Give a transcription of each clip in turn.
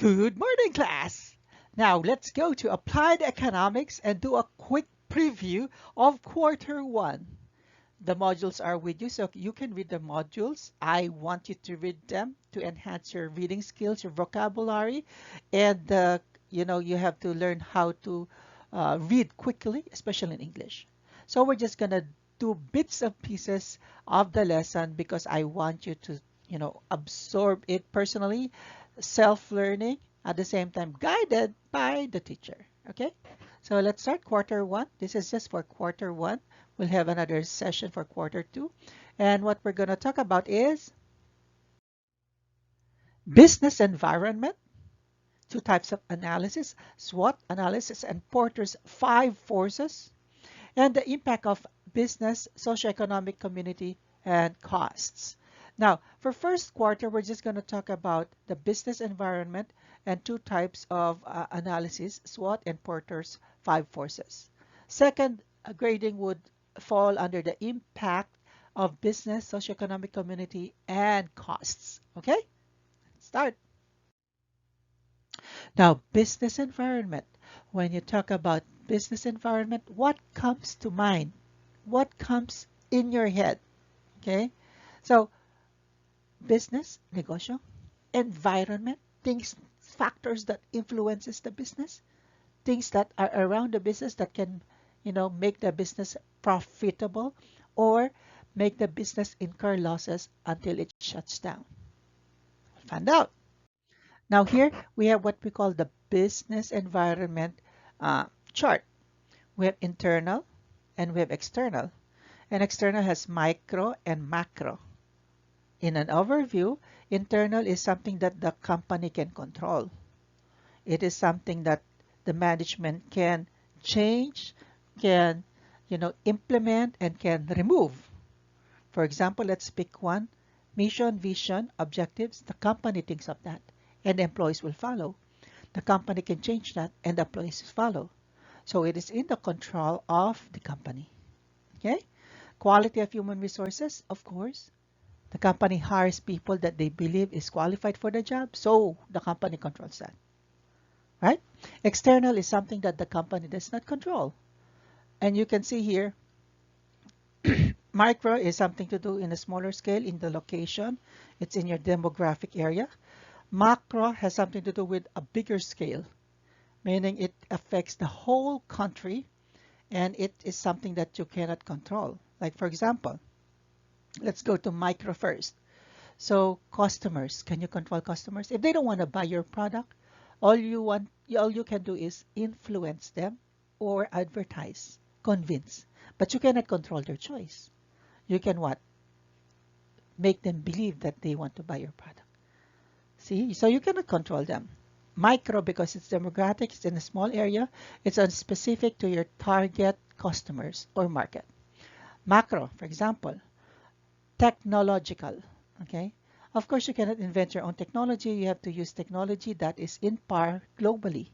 Good morning, class! Now let's go to Applied Economics and do a quick preview of Quarter 1. The modules are with you, so you can read the modules. I want you to read them to enhance your reading skills, your vocabulary, and you have to learn how to read quickly, especially in English. So we're just gonna do bits and pieces of the lesson because I want you to, absorb it personally, self-learning, at the same time guided by the teacher. Okay, so let's start Quarter 1. This is just for Quarter 1. We'll have another session for Quarter 2. And what we're going to talk about is business environment, two types of analysis, SWOT analysis and Porter's 5 forces, and the impact of business, socioeconomic, community, and costs. Now, for first quarter, we're just going to talk about the business environment and two types of analysis, SWOT and Porter's 5 forces. Second grading would fall under the impact of business, socioeconomic, community, and costs. Okay, let's start. Now, business environment. When you talk about business environment, what comes to mind? What comes in your head? Okay, so business, negosyo, environment, things, factors that influences the business, things that are around the business that can, make the business profitable or make the business incur losses until it shuts down. Find out. Now here we have what we call the business environment chart. We have internal and we have external. And external has micro and macro. In an overview, internal is something that the company can control. It is something that the management can change, can, implement, and can remove. For example, let's pick one. Mission, vision, objectives. The company thinks of that, and the employees will follow. The company can change that, and the employees follow. So it is in the control of the company. Okay? Quality of human resources, of course. The company hires people that they believe is qualified for the job, so the company controls that. Right? External is something that the company does not control. And you can see here, micro is something to do in a smaller scale in the location. It's in your demographic area. Macro has something to do with a bigger scale, meaning it affects the whole country and it is something that you cannot control. Like for example, let's go to micro first. So customers, can you control customers? If they don't want to buy your product, all you can do is influence them or advertise, convince. But you cannot control their choice. You can what? Make them believe that they want to buy your product. See, so you cannot control them. Micro, because it's demographic, it's in a small area, it's specific to your target customers or market. Macro, for example, technological, okay? Of course, you cannot invent your own technology. You have to use technology that is in par globally.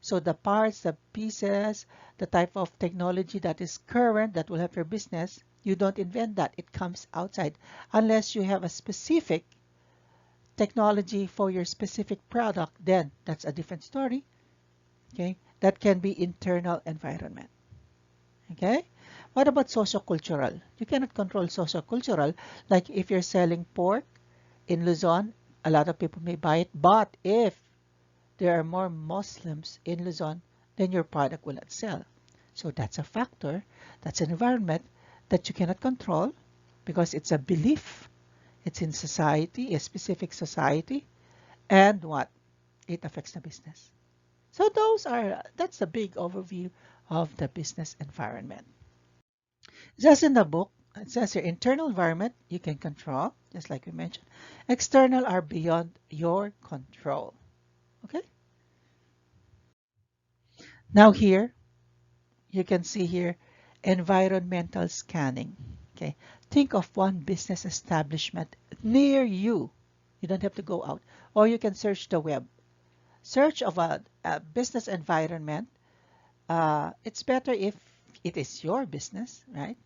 So the parts, the pieces, the type of technology that is current that will help your business, you don't invent that. It comes outside unless you have a specific technology for your specific product, then that's a different story. Okay, that can be internal environment. Okay, what about sociocultural? You cannot control sociocultural. Like if you're selling pork in Luzon, a lot of people may buy it, but if there are more Muslims in Luzon, then your product will not sell. So that's a factor, that's an environment that you cannot control because it's a belief. It's in society, a specific society, and what? It affects the business. So that's a big overview of the business environment. Just in the book, it says your internal environment you can control, just like we mentioned. External are beyond your control. Okay? Now here, you can see here, environmental scanning. Okay, think of one business establishment near you. You don't have to go out, or you can search the web. Search of a business environment. It's better if it is your business, right?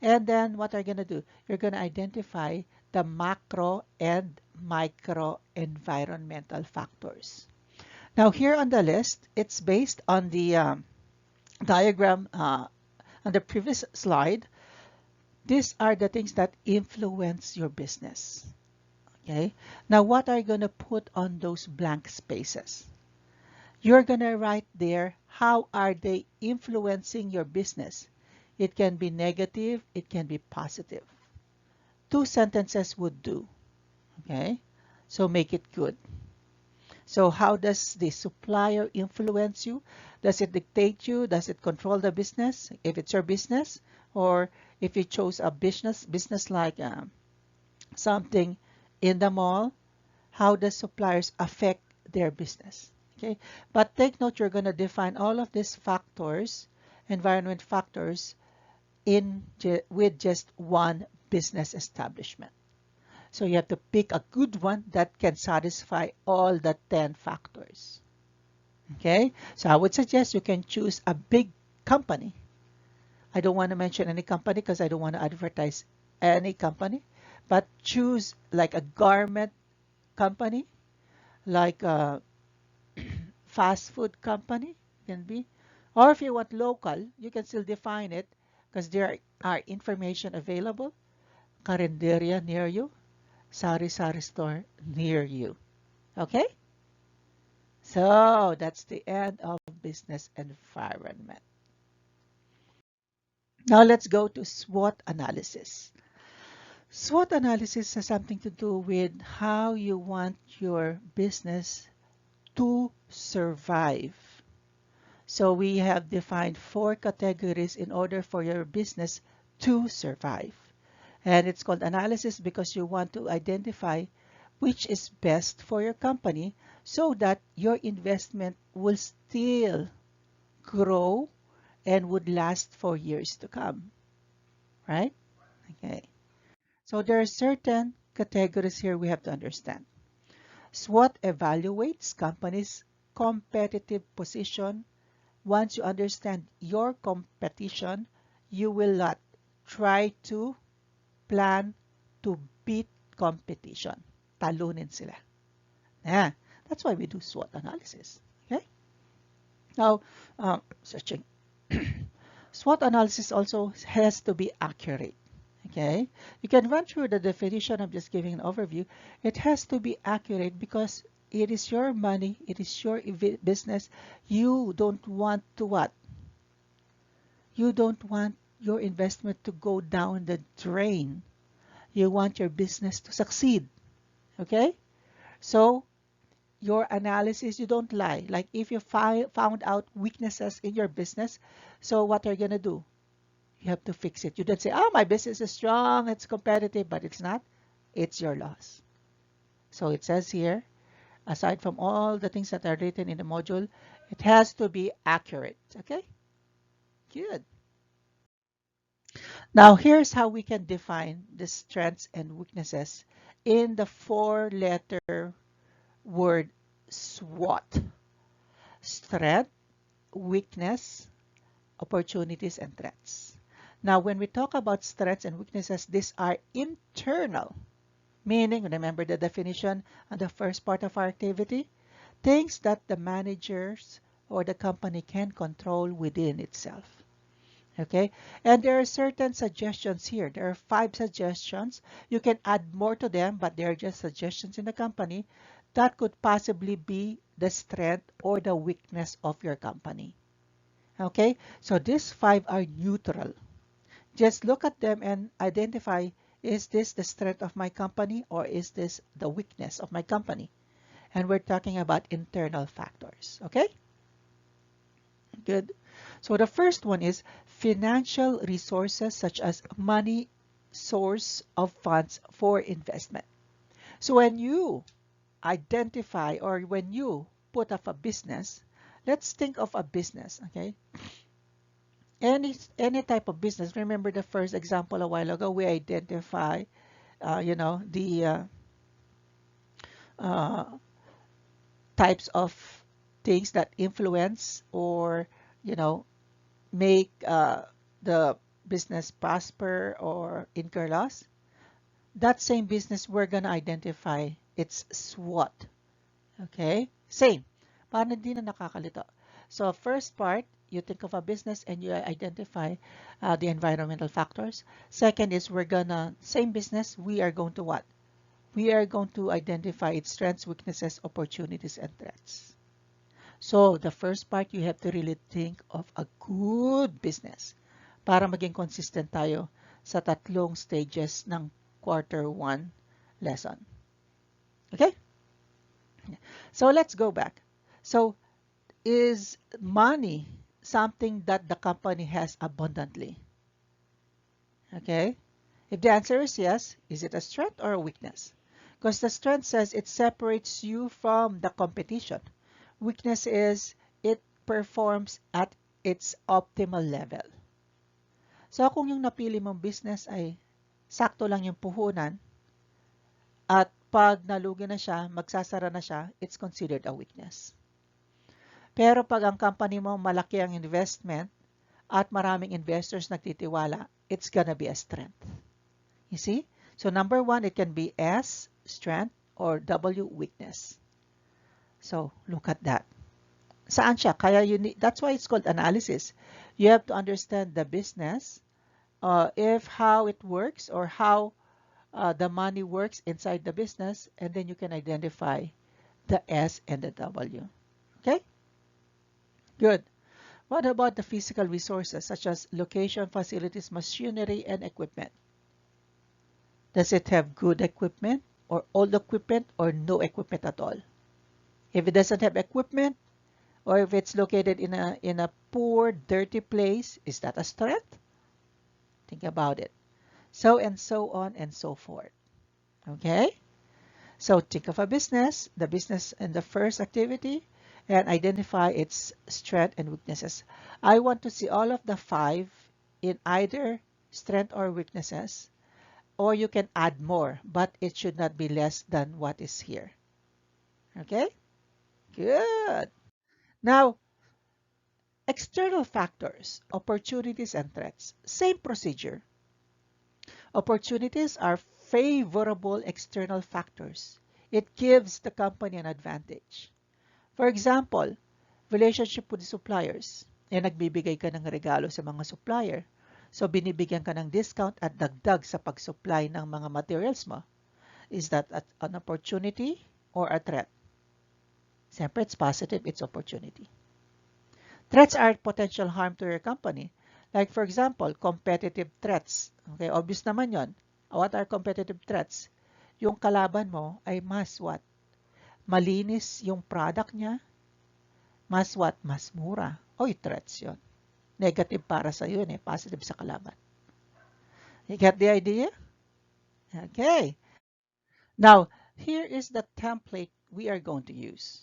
And then what are you going to do? You're going to identify the macro and micro environmental factors. Now here on the list, it's based on the diagram on the previous slide. These are the things that influence your business. Okay. Now what are you going to put on those blank spaces? You're going to write there, how are they influencing your business? It can be negative, it can be positive. 2 sentences would do. Okay. So make it good. So how does the supplier influence you? Does it dictate you? Does it control the business? If it's your business, or if you chose a business like something in the mall, how does suppliers affect their business? Okay, but take note, you're going to define all of these factors, environment factors, with just one business establishment. So you have to pick a good one that can satisfy all the 10 factors. Okay, so I would suggest you can choose a big company. I don't want to mention any company because I don't want to advertise any company, but choose like a garment company, like a fast food company can be, or if you want local, you can still define it because there are information available. Carinderia near you, sari-sari store near you. Okay? So that's the end of business environment. Now let's go to SWOT analysis. SWOT analysis has something to do with how you want your business to survive. So we have defined 4 categories in order for your business to survive. And it's called analysis because you want to identify which is best for your company so that your investment will still grow and would last for years to come, right? Okay. So there are certain categories here we have to understand. SWOT evaluates companies' competitive position. Once you understand your competition, you will not try to plan to beat competition. Talunin sila. Yeah, that's why we do SWOT analysis. Okay. Now, searching. SWOT analysis also has to be accurate. Okay. You can run through the definition. I'm just giving an overview. It has to be accurate because it is your money. It is your business. You don't want to what? You don't want your investment to go down the drain. You want your business to succeed. Okay? So, your analysis, you don't lie. Like if you found out weaknesses in your business, so what are you going to do? You have to fix it. You don't say, oh, my business is strong, it's competitive, but it's not. It's your loss. So it says here, aside from all the things that are written in the module, it has to be accurate. Okay? Good. Now, here's how we can define the strengths and weaknesses in the 4-letter word SWOT. Strength, weakness, opportunities, and threats. Now, when we talk about strengths and weaknesses, these are internal, meaning, remember the definition on the first part of our activity, things that the managers or the company can control within itself. Okay, and there are certain suggestions here. There are 5 suggestions. You can add more to them, but they are just suggestions in the company that could possibly be the strength or the weakness of your company. Okay, so these 5 are neutral. Just look at them and identify, is this the strength of my company or is this the weakness of my company? And we're talking about internal factors. Okay, good. So the first one is financial resources such as money, source of funds for investment. So when you identify or when you put up a business, let's think of a business, okay? Any type of business. Remember the first example a while ago, we identify, the types of things that influence or, make the business prosper or incur loss. that same business, we're gonna identify its SWOT. Okay? Same. Para hindi na nakakalito. So first part, you think of a business and you identify the environmental factors. Second is same business, we are going to what? We are going to identify its strengths, weaknesses, opportunities, and threats. So the first part, you have to really think of a good business para maging consistent tayo sa tatlong stages ng quarter 1 lesson. Okay? So let's go back. So is money something that the company has abundantly? Okay? If the answer is yes, is it a strength or a weakness? Because the strength says it separates you from the competition. Weakness is it performs at its optimal level. So kung yung napili mong business ay sakto lang yung puhunan at pag nalugi na siya, magsasara na siya, it's considered a weakness. Pero pag ang company mo malaki ang investment at maraming investors nagtitiwala, it's gonna be a strength. You see? So number 1, it can be S, strength, or W, weakness. So look at that. Saan siya? Kaya that's why it's called analysis. You have to understand the business, if how it works or how the money works inside the business, and then you can identify the S and the W. Okay? Good. What about the physical resources such as location, facilities, machinery, and equipment? Does it have good equipment or old equipment or no equipment at all? If it doesn't have equipment or if it's located in a poor, dirty place, is that a strength? Think about it. So and so on and so forth. Okay? So think of a business, the business in the first activity, and identify its strengths and weaknesses. I want to see all of the 5 in either strength or weaknesses, or you can add more, but it should not be less than what is here. Okay? Good. Now, external factors, opportunities and threats. Same procedure. Opportunities are favorable external factors. It gives the company an advantage. For example, relationship with suppliers. Nagbibigay ka ng regalo sa mga supplier. So, binibigyan ka ng discount at dagdag sa pag-supply ng mga materials mo. Is that an opportunity or a threat? Siyempre, it's positive, it's opportunity. Threats are potential harm to your company. Like, for example, competitive threats. Okay, obvious naman yon. What are competitive threats? Yung kalaban mo ay mas what? Malinis yung product niya. Mas what? Mas mura. Oy, threats yon. Negative para sa yun eh. Positive sa kalaban. You get the idea? Okay. Now, here is the template we are going to use.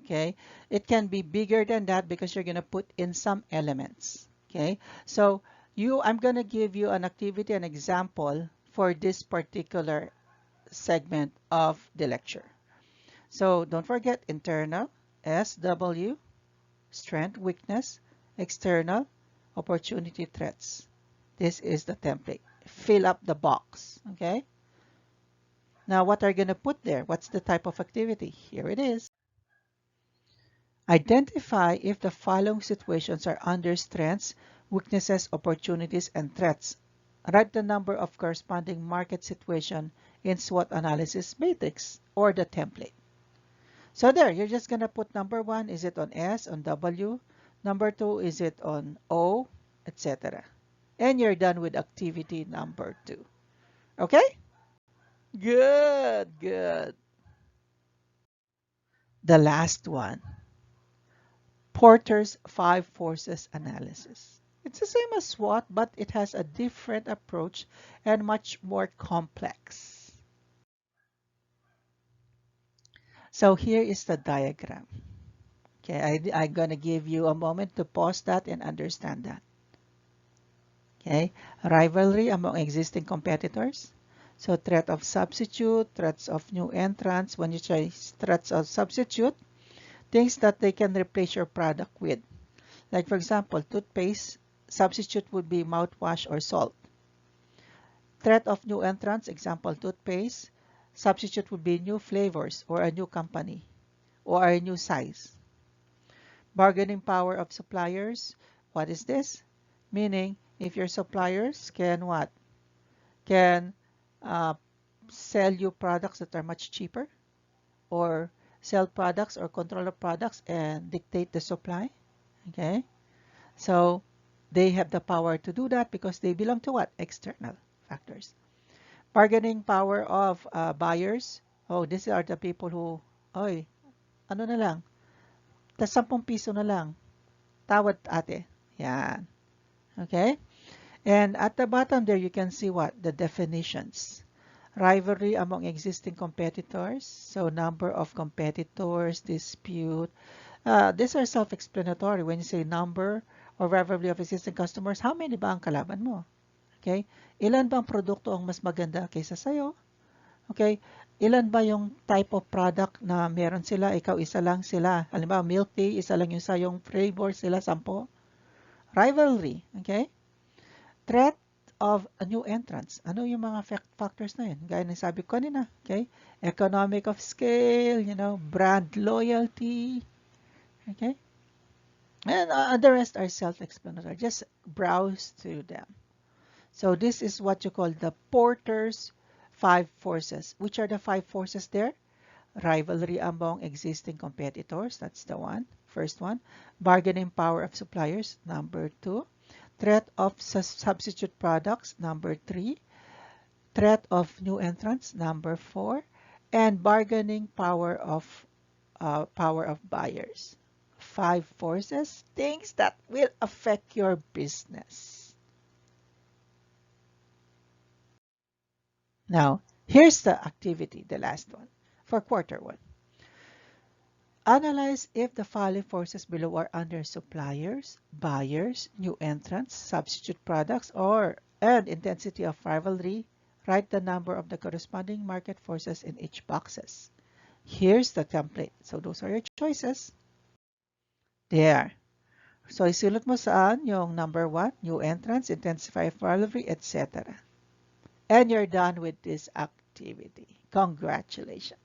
Okay. It can be bigger than that because you're going to put in some elements. Okay. So, I'm going to give you an activity, an example for this particular segment of the lecture. So, don't forget internal, SW, strength, weakness, external, opportunity, threats. This is the template. Fill up the box, okay? Now, what are you going to put there? What's the type of activity? Here it is. Identify if the following situations are under strengths, weaknesses, opportunities, and threats. Write the number of corresponding market situation in SWOT analysis matrix or the template. So there, you're just going to put number 1, is it on S, on W? Number 2, is it on O, etc. And you're done with activity number 2. Okay? Good, good. The last one, Porter's 5 forces analysis. It's the same as SWOT, but it has a different approach and much more complex. So here is the diagram. Okay, I'm going to give you a moment to pause that and understand that. Okay, rivalry among existing competitors. So threat of substitute, threats of new entrants. When you say threats of substitute, things that they can replace your product with. Like for example, toothpaste, substitute would be mouthwash or salt. Threat of new entrants, example, toothpaste. Substitute would be new flavors or a new company or a new size. Bargaining power of suppliers. What is this? Meaning, if your suppliers can what? Can uh, sell you products that are much cheaper, or sell products or control of products and dictate the supply. Okay, so they have the power to do that because they belong to what? External factors. Bargaining power of buyers. Oh, these are the people who, oy, ano na lang, ta 10 piso na lang. Tawad ate. Yan. Okay? And at the bottom there, you can see what? The definitions. Rivalry among existing competitors. So number of competitors, dispute. These are self-explanatory. When you say number or rivalry of existing customers, how many ba ang kalaban mo? Okay? Ilan bang produkto ang mas maganda kaysa sa'yo? Okay? Ilan ba yung type of product na meron sila? Ikaw isa lang sila. Halimbawa, milk tea, isa lang yung sayong flavor sila, 10. Rivalry. Okay? Threat of a new entrants. Ano yung mga factors na yun? Gaya ng sabi ko kanina. Okay? Economic of scale, brand loyalty. Okay? And the rest are self-explanatory. Just browse through them. So this is what you call the Porter's 5 forces. Which are the 5 forces there? Rivalry among existing competitors. That's the one. First one. Bargaining power of suppliers. Number 2. Threat of substitute products. Number 3. Threat of new entrants. Number 4. And bargaining power of buyers. 5 forces. Things that will affect your business. Now, here's the activity, the last one, for quarter 1. Analyze if the following forces below are under suppliers, buyers, new entrants, substitute products, and intensity of rivalry. Write the number of the corresponding market forces in each boxes. Here's the template. So those are your choices. There. So isulat mo saan yung number 1, new entrants, intensify rivalry, etc. And you're done with this activity. Congratulations.